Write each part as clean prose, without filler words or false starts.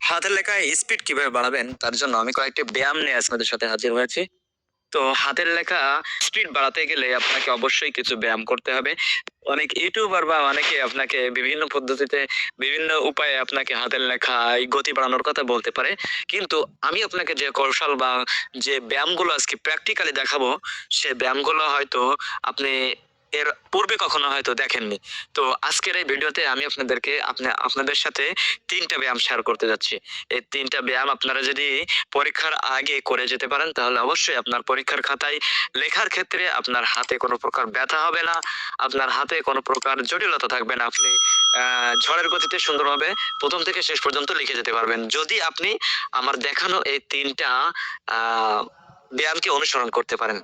হাতের লেখায় স্পিড কিভাবে বাড়াবেন তার জন্য আমি কয়েকটি ব্যায়াম নিয়ে আপনাদের সাথে হাজির হয়েছি। তো হাতের লেখা স্পিড বাড়াতে গেলে আপনাকে অবশ্যই কিছু ব্যায়াম করতে হবে। অনেক ইউটিউবার বা অনেকে আপনাকে বিভিন্ন পদ্ধতিতে বিভিন্ন উপায়ে আপনাকে হাতের লেখায় গতি বাড়ানোর কথা বলতে পারে। কিন্তু আমি আপনাকে যে কৌশল বা যে ব্যায়ামগুলো আজকে প্র্যাকটিক্যালি দেখাবো, সে ব্যায়ামগুলো হয়তো আপনি এর পূর্বে কখনো হয়তো দেখেননি। তো আজকের এই ভিডিওতে আমি আপনাদেরকে আপনাদের সাথে ৩ টা ব্যায়াম শেয়ার করতে যাচ্ছি। এই ৩ টা ব্যায়াম আপনারা যদি পরীক্ষার আগে করে যেতে পারেন তাহলে অবশ্যই আপনার পরীক্ষার খাতায় লেখার ক্ষেত্রে আপনার হাতে কোনো প্রকার ব্যথা হবে না, আপনার হাতে কোনো প্রকার জটিলতা থাকবে না। আপনি ঝড়ের গতিতে সুন্দরভাবে ১ম থেকে শেষ পর্যন্ত লিখে যেতে পারবেন। যদি আপনি আমার দেখানো এই ৩ টা আ ব্যায়ামকে অনুসরণ করতে পারেন।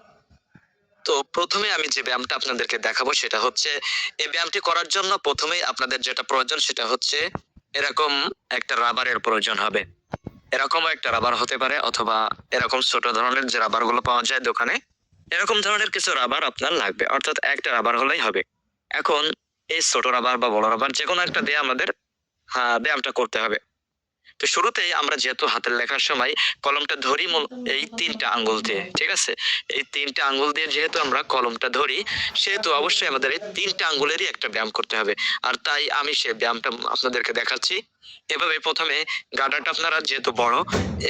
তো ১ম এ আমি যে ব্যায়ামটা আপনাদেরকে দেখাবো সেটা হচ্ছে, এই ব্যায়ামটি করার জন্য ১ম এই আপনাদের যেটা প্রয়োজন সেটা হচ্ছে এরকম একটা রাবারের প্রয়োজন হবে। এরকমও একটা রাবার হতে পারে অথবা এরকম ছোট ধরনের যে রাবারগুলো পাওয়া যায় দোকানে, এরকম ধরনের কিছু রাবার আপনার লাগবে। অর্থাৎ একটা রাবার হলেই হবে। এখন এই ছোট রাবার বা বড় রাবার যেকোনো একটা দিয়ে আমাদের ব্যায়ামটা করতে হবে। তো শুরুতেই আমরা যেহেতু হাতের লেখার সময় কলমটা ধরি এই ৩ টা আঙ্গুল দিয়ে, ঠিক আছে? এই ৩ টা আঙ্গুল দিয়ে যেহেতু আমরা কলমটা ধরি, সেহেতু অবশ্যই আমাদের এই ৩ টা আঙ্গুলেরই একটা ব্যায়াম করতে হবে। আর তাই আমি সে ব্যায়ামটা আপনাদেরকে দেখাচ্ছি। এভাবে ১ম এ গাডারটা আপনারা যেহেতু বড়,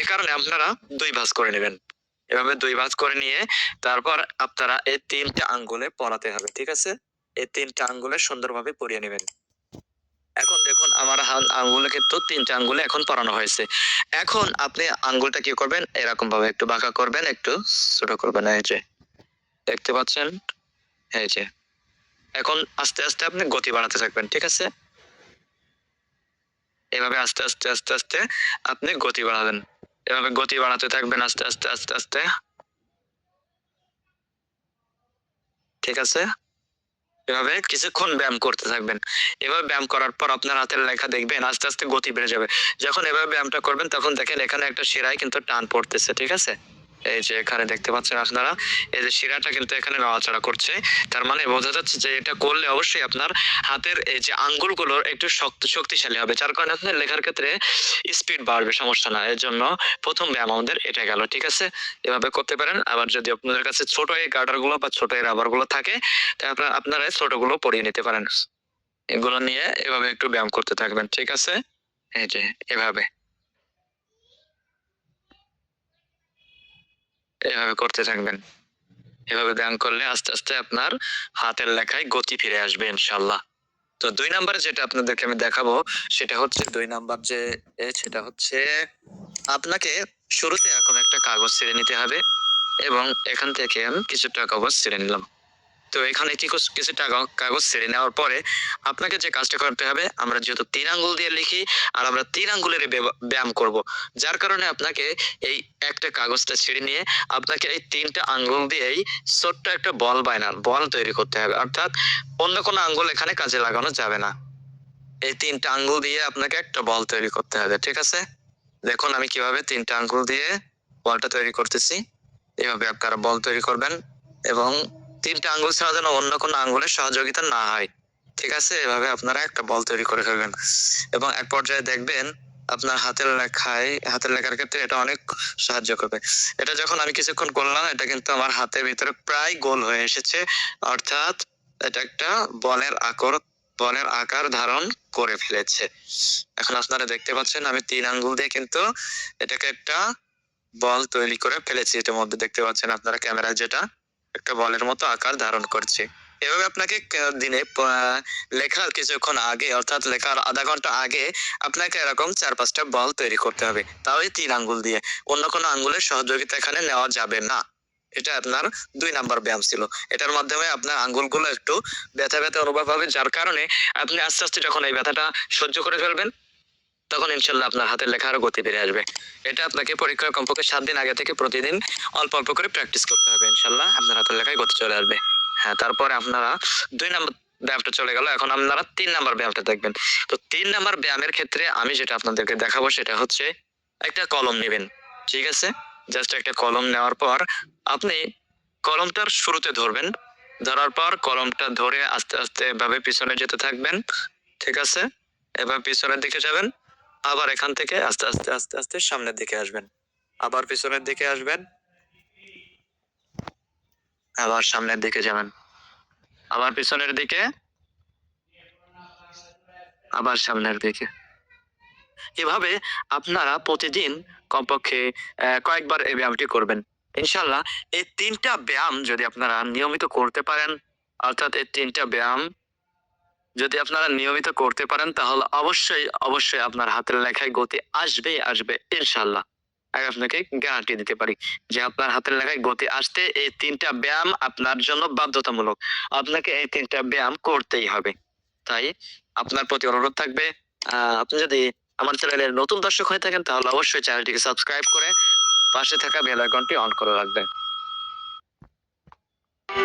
এ কারণে আপনারা ২ ভাঁজ করে নিবেন। এভাবে ২ ভাঁজ করে নিয়ে তারপর আপনারা এই ৩ টা আঙ্গুলে পরাতে হবে, ঠিক আছে? এই ৩ টা আঙ্গুলে সুন্দরভাবে পরিয়ে নিবেন। এখন দেখুন আমার আঙ্গুলে কিন্তু ৩ টা আঙ্গুলে এখন পরানো হয়েছে। এখন আপনি আঙ্গুলটা কি করবেন? এরকম ভাবে একটু বাঁকা করবেন, একটু ছোট করবেন। এই যে দেখতে পাচ্ছেন? এই যে। এখন আস্তে, আস্তে আপনি গতি বাড়াতে থাকবেন। ঠিক আছে? এভাবে আস্তে, আস্তে, আস্তে, আস্তে আপনি গতি বাড়াবেন। এভাবে গতি বাড়াতে থাকবেন আস্তে, আস্তে, আস্তে, আস্তে। ঠিক আছে? এভাবে কিছুক্ষণ ব্যায়াম করতে থাকবেন। এভাবে ব্যায়াম করার পর আপনার হাতের লেখা দেখবেন আস্তে, আস্তে গতি বেড়ে যাবে। যখন এভাবে ব্যায়ামটা করবেন তখন দেখেন এখানে একটা শিরায় কিন্তু টান পড়তেছে। ঠিক আছে? এই যে এখানে দেখতে পাচ্ছেন আপনারা, এই যে শিরাটা কিন্তু এখানে নড়াচড়া করছে। তার মানে বোঝা যাচ্ছে যে এটা করলে অবশ্যই আপনার হাতের এই যে আঙ্গুলগুলো একটু শক্তিশালী হবে। যার কারণে আপনার লেখার ক্ষেত্রে স্পিড বাড়বে, সমস্যা না। এজন্য ১ম ব্যায়াম আমাদের এটা গেল। ঠিক আছে? এভাবে করতে পারেন। আবার যদি আপনাদের কাছে ছোট এই গার্ডার গুলো বা ছোট এই রাবার গুলো থাকে, তারপর আপনারা ছোটগুলো পরিয়ে নিতে পারেন। এগুলো নিয়ে এভাবে একটু ব্যায়াম করতে থাকবেন। ঠিক আছে? এই যে এভাবে, এভাবে করতে থাকবেন। এভাবে ব্যায়াম করলে আস্তে, আস্তে আপনার হাতের লেখায় গতি ফিরে আসবে ইনশাআল্লাহ। তো ২ নাম্বারে যেটা আপনাদেরকে আমি দেখাবো সেটা হচ্ছে ২ নাম্বার যে সেটা হচ্ছে আপনাকে শুরুতে এরকম একটা কাগজ ছিঁড়ে নিতে হবে এবং এখান থেকে আমি কিছুটা কাগজ ছিঁড়ে নিলাম। তো এখানে কিছুটা কাগজ ছেড়ে নেওয়ার পরে আপনাকে যে কাজটা করতে হবে, আমরা যেহেতু ৩ আঙ্গুল দিয়ে লিখি আর আমরা ৩ আঙ্গুলেরই ব্যায়াম করব। যার কারণে আপনাকে এই একটা কাগজটা ছেড়ে নিয়ে আপনাকে এই ৩ টা আঙ্গুল দিয়েই ছোট্ট একটা বল তৈরি করতে হবে। অর্থাৎ অন্য কোনো আঙ্গুল এখানে কাজে লাগানো যাবে না। এই ৩ টা আঙ্গুল দিয়ে আপনাকে একটা বল তৈরি করতে হবে। ঠিক আছে? দেখুন আমি কিভাবে ৩ টা আঙ্গুল দিয়ে বলটা তৈরি করতেছি। এভাবে আপনারা বল তৈরি করবেন এবং ৩ টা আঙ্গুল ছাড়া যেন অন্য কোনো আঙ্গুলের সহযোগিতা না হয়। ঠিক আছে? এভাবে আপনারা একটা বল তৈরি করে ফেলবেন এবং এক পর্যায়ে দেখবেন আপনার হাতের লেখার ক্ষেত্রে এটা অনেক সাহায্য করবে। এটা যখন আমি কিছুক্ষণ করলাম এটা কিন্তু আমার হাতের ভিতরে প্রায় গোল হয়ে এসেছে। অর্থাৎ এটা একটা বলের আকর বলের আকার ধারণ করে ফেলেছে। এখন আপনারা দেখতে পাচ্ছেন আমি ৩ আঙ্গুল দিয়ে কিন্তু এটাকে একটা বল তৈরি করে ফেলেছি। ইতিমধ্যে দেখতে পাচ্ছেন আপনারা ক্যামেরায় যেটা একটা বলের মতো আকার ধারণ করছে। এভাবে আপনাকে দিনে লেখার কিছুক্ষণ আগে অর্থাৎ লেখার ০.৫ ঘন্টা আগে আপনাকে এরকম ৪-৫ টা বল তৈরি করতে হবে। তাও এই ৩ আঙ্গুল দিয়ে। অন্য কোনো আঙ্গুলের সহযোগিতা এখানে নেওয়া যাবে না। এটা আপনার ২ নাম্বার ব্যায়াম ছিল। এটার মাধ্যমে আপনার আঙ্গুলগুলো একটু ব্যথা, ব্যথা অনুভব হবে যার কারণে আপনি আস্তে, আস্তে যখন এই ব্যথাটা সহ্য করে ফেলবেন তখন ইনশাল্লাহ আপনার হাতের লেখা আরো গতি বেড়ে আসবে। এটা আপনাকে পরীক্ষার কমপক্ষে ৭ দিন আগে থেকে প্রতিদিন অল্প, অল্প করে প্র্যাকটিস করতে হবে। ইনশাল্লাহ আপনার হাতের লেখায় গতি চলে আসবে। হ্যাঁ, তারপরে আপনারা ২ নাম্বার ব্যায়ামটা চলে গেল। এখন আপনারা ৩ নাম্বার ব্যায়ামটা দেখবেন। তো ৩ নাম্বার ব্যায়ামের ক্ষেত্রে আমি যেটা আপনাদেরকে দেখাবো সেটা হচ্ছে একটা কলম নিবেন। ঠিক আছে? জাস্ট একটা কলম নেওয়ার পর আপনি কলমটার শুরুতে ধরবেন। ধরার পর কলমটা ধরে আস্তে, আস্তে এভাবে পিছনে যেতে থাকবেন। ঠিক আছে? এবার পিছনের দিকে যাবেন। আবার এখান থেকে আস্তে আস্তে আস্তে আস্তে সামনের দিকে আসবেন, আবার পিছনের দিকে আসবেন, আবার সামনের দিকে যাবেন, আবার পিছনের দিকে, আবার সামনের দিকে। এভাবে আপনারা প্রতিদিন কমপক্ষে কয়েকবার এই ব্যায়ামটি করবেন। ইনশাল্লাহ এই ৩টা ব্যায়াম যদি আপনারা নিয়মিত করতে পারেন, অর্থাৎ এই ৩টা ব্যায়াম যদি আপনারা নিয়মিত করতে পারেন তাহলে অবশ্যই, অবশ্যই আপনার হাতের লেখায় গতি আসবেই আসবে ইনশাল্লাহ। আমি আপনাকে গ্যারান্টি দিতে পারি যে আপনার হাতের লেখায় গতি আসতে এই ৩টা ব্যায়াম আপনার জন্য বাধ্যতামূলক। আপনাকে এই ৩টা ব্যায়াম করতেই হবে। তাই আপনার প্রতি অনুরোধ থাকবে, আপনি যদি আমার চ্যানেলের নতুন দর্শক হয়ে থাকেন তাহলে অবশ্যই চ্যানেলটিকে সাবস্ক্রাইব করে পাশে থাকা বেল আইকনটি অন করে রাখবেন।